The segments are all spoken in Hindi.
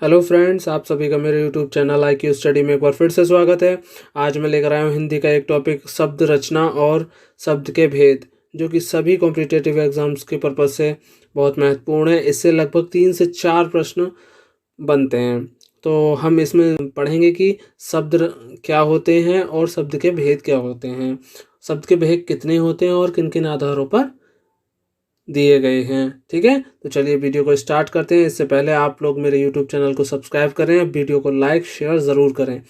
हेलो फ्रेंड्स, आप सभी का मेरे यूट्यूब चैनल IQ स्टडी में एक बार फिर से स्वागत है। आज मैं लेकर आया हूँ हिंदी का एक टॉपिक, शब्द रचना और शब्द के भेद, जो कि सभी कॉम्पिटिटिव एग्जाम्स के पर्पज़ से बहुत महत्वपूर्ण है। इससे लगभग 3 से 4 प्रश्न बनते हैं। तो हम इसमें पढ़ेंगे कि क्या होते हैं और शब्द के भेद क्या होते हैं, शब्द के भेद कितने होते हैं और किन किन आधारों पर दिए गए हैं। ठीक है, तो चलिए वीडियो को स्टार्ट करते हैं। इससे पहले आप लोग मेरे यूट्यूब चैनल को सब्सक्राइब करें, वीडियो को लाइक शेयर ज़रूर करें।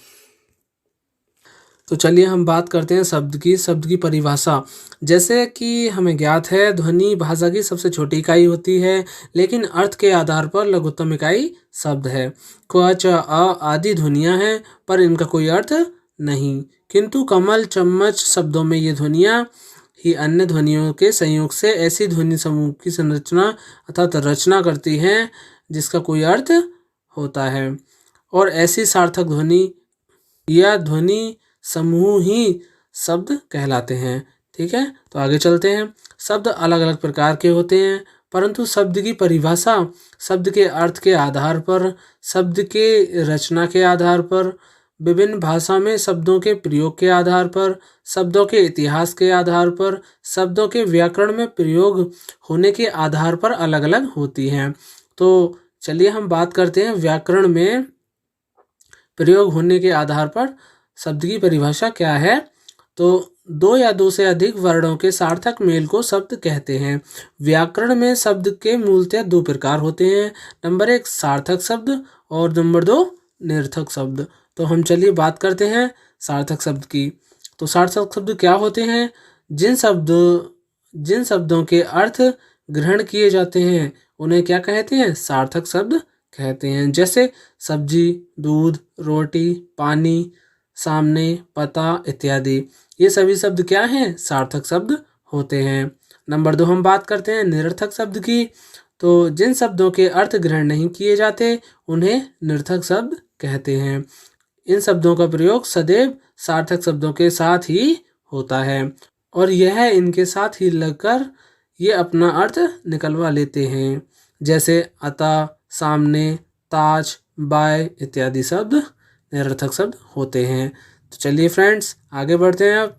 तो चलिए हम बात करते हैं शब्द की परिभाषा। जैसे कि हमें ज्ञात है, ध्वनि भाषा की सबसे छोटी इकाई होती है, लेकिन अर्थ के आधार पर लघुत्तम इकाई शब्द है। क, च, अ आदि ध्वनियाँ हैं, पर इनका कोई अर्थ नहीं। किंतु कमल, चम्मच शब्दों में ये ध्वनियाँ ही अन्य ध्वनियों के संयोग से ऐसी ध्वनि समूह की संरचना अर्थात रचना करती हैं जिसका कोई अर्थ होता है, और ऐसी सार्थक ध्वनि या ध्वनि समूह ही शब्द कहलाते हैं। ठीक है, तो आगे चलते हैं। शब्द अलग अलग प्रकार के होते हैं, परंतु शब्द की परिभाषा शब्द के अर्थ के आधार पर, शब्द के रचना के आधार पर, विभिन्न भाषा में शब्दों के प्रयोग के आधार पर, शब्दों के इतिहास के आधार पर, शब्दों के व्याकरण में प्रयोग होने के आधार पर अलग अलग होती हैं। तो चलिए हम बात करते हैं व्याकरण में प्रयोग होने के आधार पर शब्द की परिभाषा क्या है। तो दो या दो से अधिक वर्णों के सार्थक मेल को शब्द कहते हैं। व्याकरण में शब्द के मूलतः दो प्रकार होते हैं। नंबर 1 सार्थक शब्द और नंबर 2 निरर्थक शब्द। तो हम चलिए बात करते हैं सार्थक शब्द की। तो सार्थक शब्द क्या होते हैं? जिन शब्दों के अर्थ ग्रहण किए जाते हैं उन्हें क्या कहते हैं? सार्थक शब्द कहते हैं। जैसे सब्जी, दूध, रोटी, पानी, सामने, पता इत्यादि। ये सभी शब्द क्या हैं? सार्थक शब्द होते हैं। नंबर 2 हम बात करते हैं निरर्थक शब्द की। तो जिन शब्दों के अर्थ ग्रहण नहीं किए जाते उन्हें निरर्थक शब्द कहते हैं। इन शब्दों का प्रयोग सदैव सार्थक शब्दों के साथ ही होता है, और यह इनके साथ ही लगकर ये अपना अर्थ निकलवा लेते हैं। जैसे अतः, सामने, ताज, बाय इत्यादि शब्द निरर्थक शब्द होते हैं। तो चलिए फ्रेंड्स आगे बढ़ते हैं अब।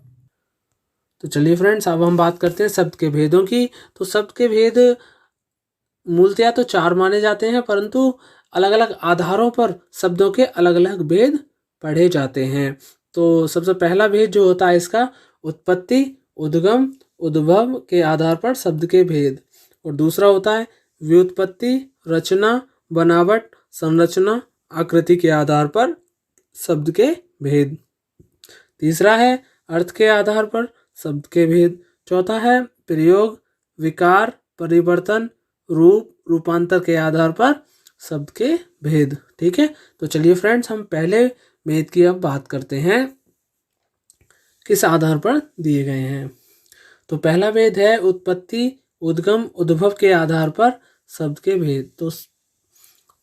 तो चलिए फ्रेंड्स अब हम बात करते हैं शब्द के भेदों की। तो शब्द के भेद मूलतया तो 4 माने जाते हैं, परंतु अलग अलग आधारों पर शब्दों के अलग अलग भेद पढ़े जाते हैं। तो सबसे पहला भेद जो होता है इसका, उत्पत्ति, उद्गम, उद्भव के आधार पर शब्द के भेद। और दूसरा होता है व्युत्पत्ति, रचना, बनावट, संरचना, आकृति के आधार पर शब्द के भेद। तीसरा है अर्थ के आधार पर शब्द के भेद। चौथा है प्रयोग, विकार, परिवर्तन, रूप, रूपांतर के आधार पर शब्द के भेद। ठीक है, तो चलिए फ्रेंड्स हम पहले भेद की अब बात करते हैं, किस आधार पर दिए गए हैं। तो पहला भेद है उत्पत्ति, उद्गम, उद्भव के आधार पर शब्द के भेद।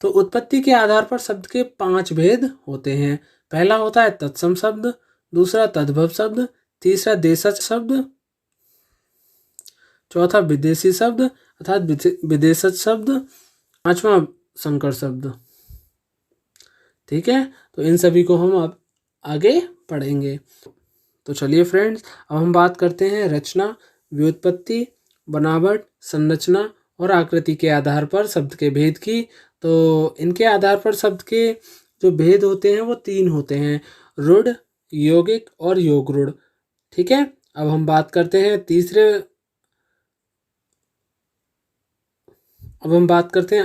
तो उत्पत्ति के आधार पर शब्द के 5 भेद होते हैं। पहला होता है तत्सम शब्द, दूसरा तद्भव शब्द, तीसरा देशज शब्द, चौथा विदेशी शब्द अर्थात विदेशज शब्द, पांचवा संकर शब्द। ठीक है, तो इन सभी को हम अब आगे पढ़ेंगे। तो चलिए फ्रेंड्स अब हम बात करते हैं रचना, व्युत्पत्ति, बनावट, संरचना और आकृति के आधार पर शब्द के भेद की। तो इनके आधार पर शब्द के जो भेद होते हैं वो 3 होते हैं, रूढ़, यौगिक और योग रूढ़। ठीक है, अब हम बात करते हैं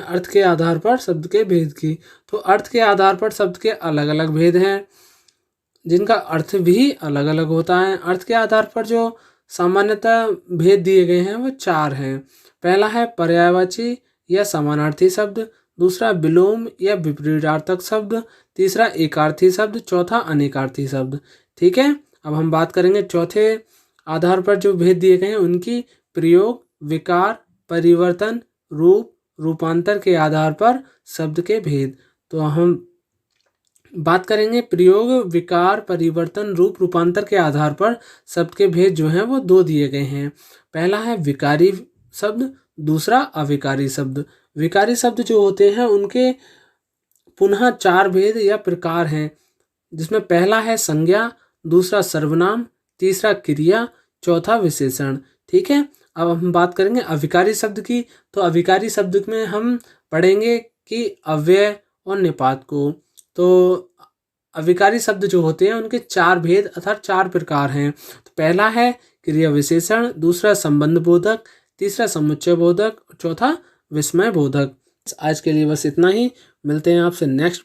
अर्थ के आधार पर शब्द के भेद की। तो अर्थ के आधार पर शब्द के अलग अलग भेद हैं, जिनका अर्थ भी अलग अलग होता है। अर्थ के आधार पर जो सामान्यतः भेद दिए गए हैं वो 4 हैं। पहला है पर्यायवाची या समानार्थी शब्द, दूसरा विलोम या विपरीतार्थक शब्द, तीसरा एकार्थी शब्द, चौथा अनेकार्थी शब्द। ठीक है, अब हम बात करेंगे चौथे आधार पर जो भेद दिए गए हैं उनकी, प्रयोग, विकार, परिवर्तन, रूप, रूपांतर के आधार पर शब्द के भेद। तो हम बात करेंगे प्रयोग, विकार, परिवर्तन, रूप, रूपांतर के आधार पर शब्द के भेद जो हैं वो 2 दिए गए हैं। पहला है विकारी शब्द, दूसरा अविकारी शब्द। विकारी शब्द जो होते हैं उनके पुनः चार भेद या प्रकार हैं, जिसमें पहला है संज्ञा, दूसरा सर्वनाम, तीसरा क्रिया, चौथा विशेषण। ठीक है, अब हम बात करेंगे अविकारी शब्द की। तो अविकारी शब्द में हम पढ़ेंगे कि अव्यय और निपात को। तो अविकारी शब्द जो होते हैं उनके चार भेद अर्थात चार प्रकार हैं। तो पहला है क्रिया विशेषण, दूसरा संबंध बोधक, तीसरा समुच्चय बोधक, चौथा विस्मय बोधक। आज के लिए बस इतना ही, मिलते हैं आपसे नेक्स्ट